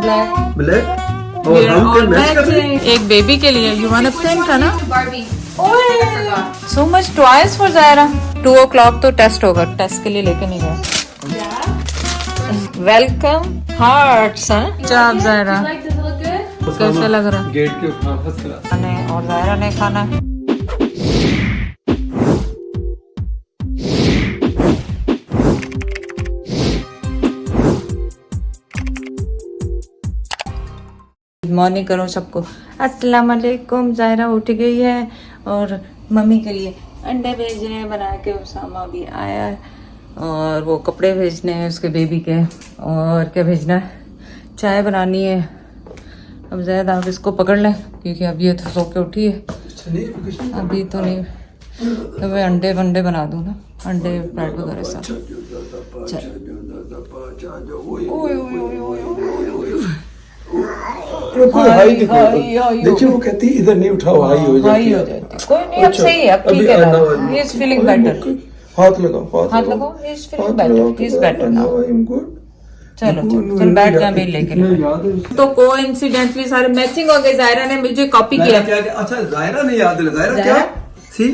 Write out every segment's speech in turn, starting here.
Black black और हम क्या मैच कर रहे हैं? एक बेबी के लिए यू वांट अ पिंक है ना Barbie. So much toys for Zaira 2 o'clock तो टेस्ट होगा टेस्ट के लिए लेके नहीं गए Yeah. वेलकम हार्ट्स हैं चाप Zaira Like, does it look good? कैसे लग रहा गेट के फंस गया। है और जायरा ने खाना गुड मॉर्निंग करो सबको अस्सलाम वालेकुम जायरा उठ गई है और मम्मी के लिए अंडे भेजने हैं बना के उसामा भी आया है और वो कपड़े भेजने हैं उसके बेबी के और क्या भेजना है चाय बनानी है अब ज़ायद आप इसको पकड़ लें क्योंकि अब ये तो सो के उठी है अभी तो नहीं तो मैं अंडे वंडे बना दूँ ना अंडे ब्रेड वगैरह साथ देखिए वो कहती है इधर नहीं उठाओ हाई हो जाती है कोई नहीं अब सही है अब ठीक है ही इज फीलिंग बेटर हाथ लगाओ हाथ लगाओ he is feeling better he is better now चलो चल बैठ जा मैं लेके तो कोइंसिडेंटली सारे मैचिंग हो गए जायरा ने मुझे कॉपी किया अच्छा जायरा ने याद दिला जायरा क्या सी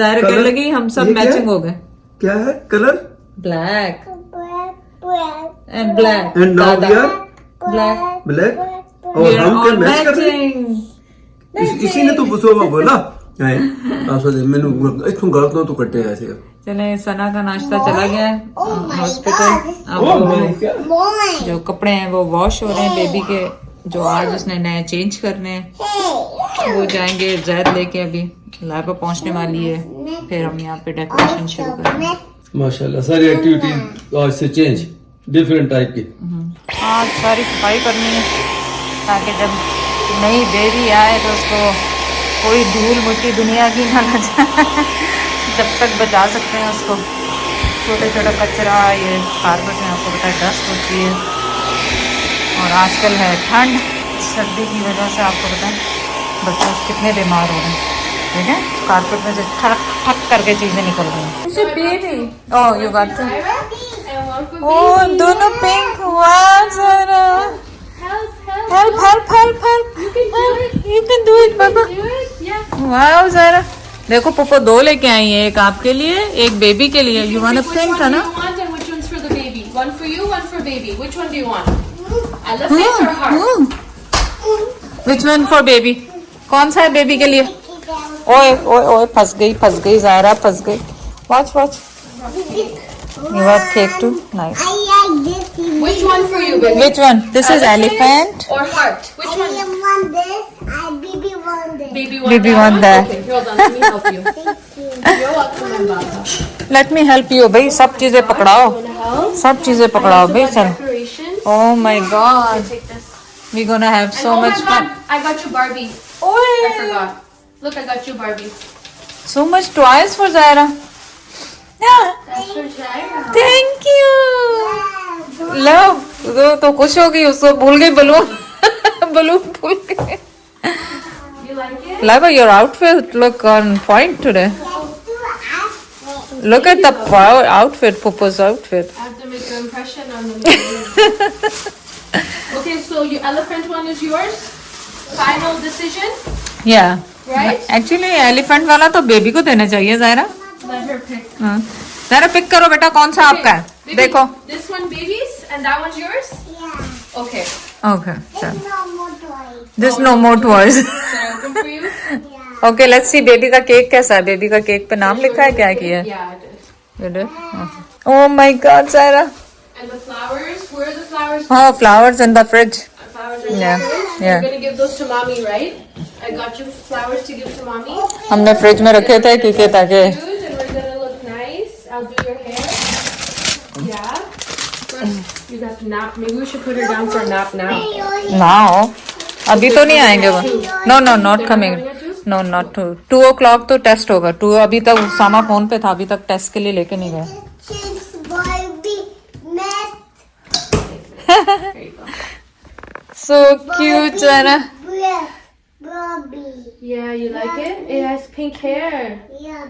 जायरा कहने लगी हम सब मैचिंग हो गए क्या है colour black and black and now we are black black और हम क्या मैच कर रहे हैं इसी ने तो बुसोबा बोला है मैंने इतों गलत ना तो कटे ऐसे चले सना का नाश्ता चला गया है हॉस्पिटल अब जो कपड़े हैं वो वॉश हो रहे हैं बेबी के जो आज उसने नए चेंज करने हैं वो जाएंगे जैद लेके अभी लाइबा पहुंचने वाली है फिर हम यहाँ पे डेकोरेशन शुरू करेंगे माशाल्लाह सारी एक्टिविटीज आज से चेंज डिफरेंट टाइप की आज सारी सफाई करनी है ताकि जब नई बेबी आए तो उसको कोई धूल मिट्टी दुनिया की ना लग जाए जब तक बचा सकते हैं उसको छोटे छोटा कचरा ये कारपेट में आपको पता है डस्ट होती है और आजकल है ठंड सर्दी की वजह से आपको पता है बच्चे कितने बीमार हो रहे हैं ठीक है कारपेट में से ठक ठक करके चीज़ें निकल रही हैं बेबी ओह यू गॉट ओह दोनों पिंक वाह ज़रा help you can do it baba wow Zaira देखो पप्पो 2 लेके आई है एक आपके लिए एक बेबी के लिए you want a pink है ना Which one's for the baby? One for you, one for baby. Which one do you want? Elephant or heart? which one for baby कौन सा है बेबी के लिए ओए ओए ओए फंस गई Zaira फंस गई watch you want cake too nice Which one for you, baby? which one this is elephant Or heart? Which one? I want this. Baby want this. Baby want that. Okay, hold on. Let me help you. You're welcome, my baba. let me help you भाई सब चीजें पकड़ाओ Wanna help? सब चीजें पकड़ाओ भाई चलो Decorations. oh my god Take this. we're gonna have so And much oh my fun God, I got you Barbie. Oi. I forgot. Look, I got you Barbie. So much toys for Zaira. Yeah. That's for Zaira. Thank you. Love. तो खुश हो गई उसको भूल गई balloon balloon भूल गई. You like it? Laiba, your outfit look on point today. Look at the outfit, Pupa's outfit. I have to make an impression on the baby. Okay, so your elephant one is yours? Final decision? Yeah. Right? Actually, elephant वाला तो baby को देना चाहिए Zaira. Let her pick. हाँ. Zaira pick करो बेटा कौन सा आपका है. Baby, देखो. This one baby's and that one's yours? Yeah. Okay. Okay. चल. No more toys. There's no more toys. Can I open for you? Yeah. Okay, let's see baby का केक कैसा है. बेबी का केक पे नाम लिखा है क्या किया है? Yeah, I did. You did? Oh my God, Zaira. And the flowers? Where are the flowers? Oh, flowers in the fridge. Flowers are in Yeah, the fridge? yeah. You're gonna give those to mommy, right? I got you flowers to give to mommy. हमने fridge में रखे थे क्योंकि ताकि Good, and we're gonna look nice. I'll do your hair. Yeah. First, you got to nap. Maybe we should put her down for a nap now. now अभी तो नहीं आएंगे वो. No, no, not coming. No, not 2 o'clock तो test होगा. 2 अभी तक सामा phone पे था अभी तक टेस्ट के लिए लेके नहीं गए. Since Barbie met There you go. So cute, Zaira. Barbie. Yeah, you like it? It has pink hair. Yeah,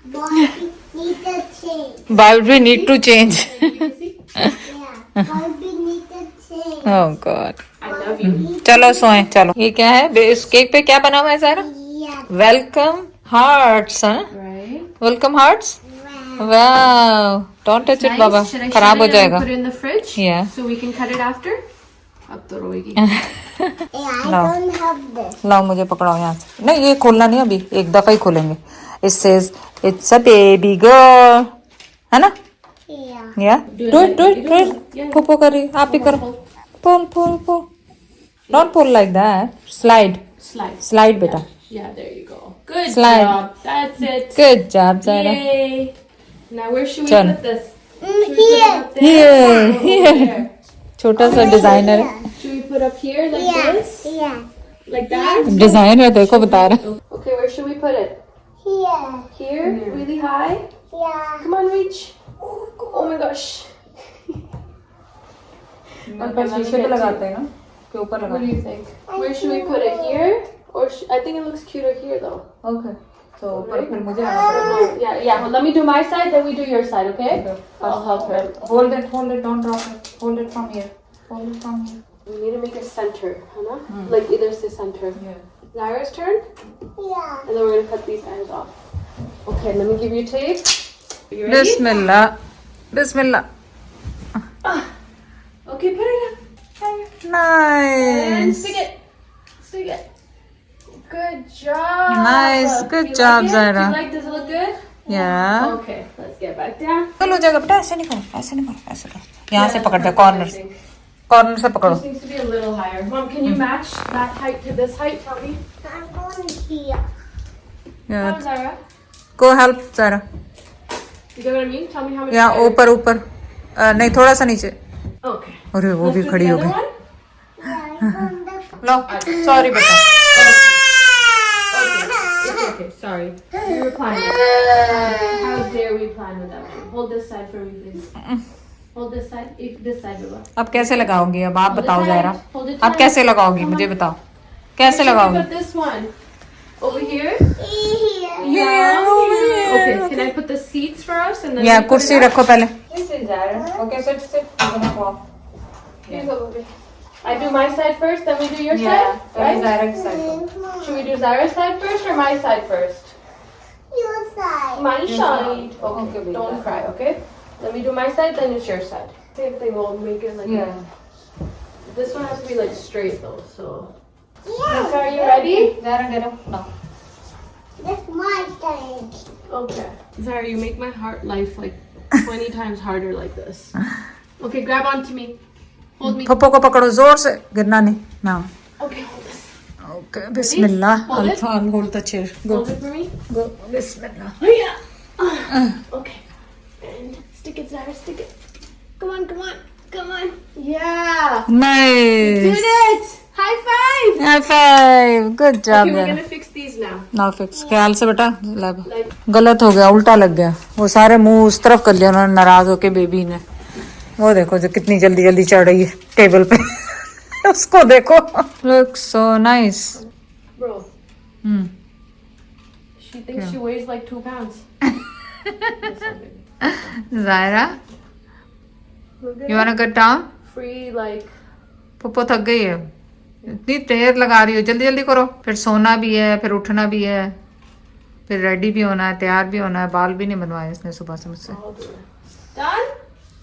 Barbie need a change. Barbie need to change. You can see? Yeah, Barbie need a change. Oh God, I love you. चलो सोए चलो। ये क्या है इस cake पे, क्या बना हुआ है सारा? Yeah. Welcome hearts. Right. Welcome hearts, wow, don't touch it Baba, Should I खराब हो shut it and जाएगा। put it in the fridge? Yeah. So we can cut it after? अब तो रोएगी। Yeah, I No. don't have this. लाओ मुझे पकड़ाओ यहाँ से। नहीं, ये खोलना नहीं अभी, एक दफा ही खोलेंगे। It says it's a baby girl, है ना? Yeah. या डू इट पुपो करी, आप ही करो। Pull pull pull, not pull like that, slide Slide. Slide बेटा। Yeah, there you go. Good Slide. job. That's it. Good job Zaira. Yay. Now where should we Chal. put this? Mm, Should we put it up there? Here, or over here. there? छोटा सा designer है, Should we put up here like Yeah. this? Yeah. Like that? Designer देखो बता रहा। Okay, where should we put it? Here. Here? Really high? Yeah. Come on, reach. Oh my gosh. शीशे पे लगाते हैं ना, के ऊपर What do लगाते you think? Where should we put it? Here? Or I think it looks cuter here though. हैं। Okay, तो ऊपर फिर मुझे आना पड़ेगा। No, yeah. Well, let me do my side, then we do your side, okay? I'll help her. Hold it, don't drop it. Hold it from here. Hold it from here. We need to make a center, Hannah. Like either say center. Yeah. Zaira's turn, Yeah. and then we're gonna cut these ends off. Okay, let me give you tape. Are you ready? Bismillah, Bismillah. Okay, put it in. And Nice. stick it. Stick it. Good job. Nice. Good You job, like it? Zaira. Do you like? Does it look good? Yeah. Okay, let's get back down. चलो जाएगा बेटा, ऐसे नहीं करो, ऐसे नहीं करो, ऐसे करो। यहाँ से पकड़ दे, कॉर्नर से, कॉर्नर से पकड़ो। This needs to be a little higher. Mom, can you match that height to this height? Tell me. I'm going here. Yeah. Come, Zaira. Go help Zaira. You get what I mean? Tell me how much. यहाँ higher. ऊपर ऊपर, नहीं थोड़ा सा नीचे। Okay. अरे वो Let's भी do खड़ी the हो other गई। one. Yeah, I'm going this. Low, sorry बेटा। Okay. It's okay. Sorry. We were planning. How dare we plan without you? Hold this side for me, please. Hold this side. This side, Baba. अब कैसे लगाओगी? अब आप Hold it बताओ tight. Zaira. Hold it अब tight. कैसे लगाओगी? मुझे बताओ, कैसे Where should we लगाओगी? put this one? Over here? Here. Yeah. Okay. Can I put the seats for us and then? या we put कुर्सी it up? रखो पहले। Okay, sit sit. Here you go, baby. I do my side first, then we do your side, right? Zaira की side. Should we do Zaira's side first or my side first? Your side. My side. Okay, Okay, baby. don't cry, okay? Let me do my side, then it's your side. Same thing, we'll make it like this one has to be like straight though, so. Yeah. So are you ready? Zaira get up now. That's my side. Okay. Zaira, you make my heart life like 20 times harder like this. Okay, grab onto me. Hold me. Pappo को पकड़ो जोर से, गिरना नहीं ना। Okay, hold this. Okay, Bismillah. Hold it. I'll hold the chair. Go, Hold it for me. go, Bismillah. Oh yeah. Okay. And stick it, Zaira, stick it. Come on, come on, come on. Yeah. Nice. Did it. High five. High five. Good job, Okay, we're यार। gonna fix these now. Now fix। ख्याल से बेटा, Laiba. Like, गलत हो गया, उल्टा लग गया। वो सारे मुंह उस तरफ कर लिया उन्होंने, नाराज होके बेबी ने। वो देखो जो कितनी जल्दी जल्दी चढ़ रही है टेबल पे। उसको देखो। Looks so nice. bro, she thinks she weighs like 2 pounds. Zaira, Look at you wanna get down? free, like, Pappo थक गई है, इतनी देर लगा रही हो, जल्दी जल्दी करो। फिर सोना भी है, फिर उठना भी है, फिर रेडी भी होना है, तैयार भी होना है। बाल भी नहीं बनवाए इसने सुबह से मुझसे। all do it. Done?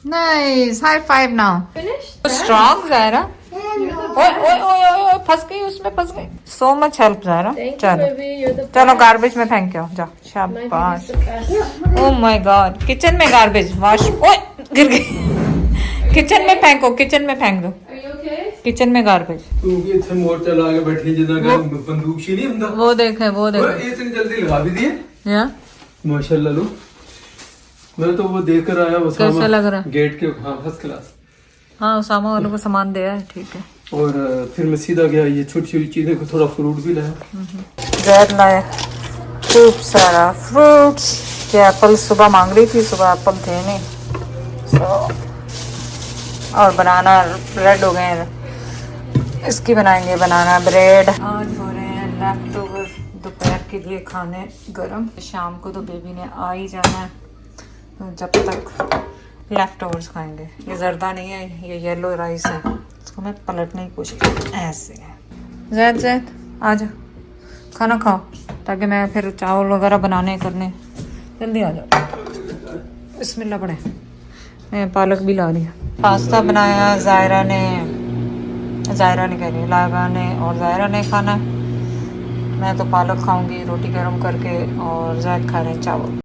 Nice, high five now. Finished? Strong Zaira. ओए ओए ओए ओए, फंस गई उसमें, फंस गई। So much help Zaira. Thank you, चलो baby. You're the चलो, best. गार्बेज में फेंक के आओ, जाओ। My शाबाश। baby's the best. Oh my God, kitchen में गार्बेज, वॉश। ओए गिर गई। किचन में फेंको, किचन में फेंक दो, Are you okay? किचन में गार्बेज। तू कि इत्थे मोर्चा ला के बैठी जिदा का बंदूक सी नहीं हुंदा। वो देखे, वो ओए देखे। इतनी जल्दी लगा भी दिए या माशाल्लाह। लो मैं तो वो देख कर आया, वो कैसा लग रहा है? गेट के। हाँ, फर्स्ट क्लास। हाँ, उसामा वालों को सामान दिया है, ठीक है। और फिर मैं सीधा गया ये छोटी छोटी चीजें को, थोड़ा फ्रूट भी लाया। जैद लाया खूब सारा फ्रूट्स। ये एप्पल सुबह मांग रही थी, सुबह एप्पल थे नहीं। सो और बनाना रेड हो गए हैं, इसकी बनाएंगे बनाना ब्रेड। आज हो रहे हैं लेफ्ट ओवर दोपहर के लिए खाने गरम। शाम को तो बेबी ने आ ही जाना है, तो जब तक लेफ्ट ओवर्स खाएंगे। ये जर्दा नहीं है, ये येलो राइस है। इसको मैं पलटने की कोशिश ऐसे। ज़ैद ज़ैद आ जा, खाना खाओ ताकि मैं फिर चावल वगैरह बनाने करने। जल्दी आ जाओ। बिस्मिल्लाह पड़े। मैं पालक भी ला रही हूँ। पास्ता बनाया ज़ायरा ने कह रही लाइबा ने और ज़ायरा ने खाना। मैं तो पालक खाऊंगी रोटी गर्म करके और ज़ैद खा रहे हैं चावल।